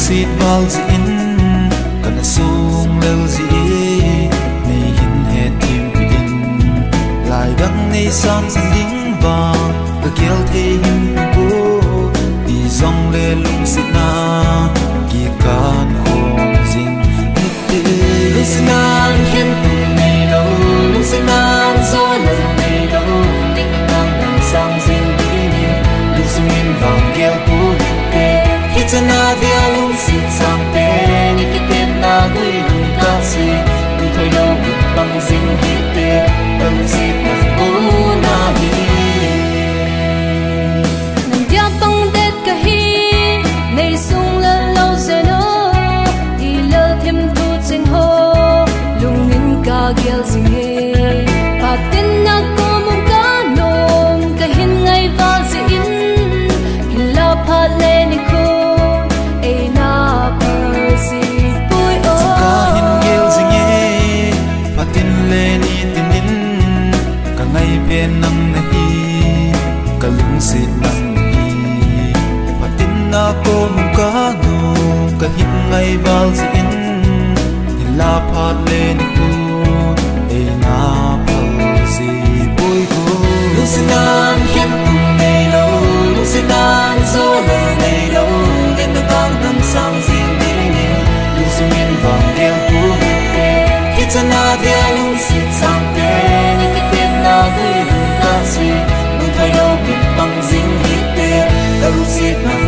xịt vào diễn cần sung lêu gì này hin hết tim đình lại đắng này sang sang dính vàng ta kéo thế hin bố đi dòng lê lung xịt na kỳ can khom dinh lung xịt nan hiếm tụi này đâu lung xịt nan gió lần này đâu tình ngang đằng sang dinh đi nhìn lung xịt miên vàng kéo bố Kitana dia lung sit sampe ni kitem na gui lung kasi lung thoi lo bit bang sing hite lung sit na ko na hi nang dia tong det ka hi nei sung la lo se no i lo them tu chen ho lung in ka gel sing he patin na ko mong ka nom ka hin ngai va si in hila pha le ni ko nang nahi kalung sit nang nahi patin na ko muka no kahit ngai bal sin hila phat len ku e na pal si boy ko lusinan hiam tum nei lo lusinan so lo nei lo den na gang dang sang sin ding ni lusimin vang gel ku pe kitana dia lung sit sang pe ni kitem na gui kasi nung thay lo bit bang zing hite kalu sit na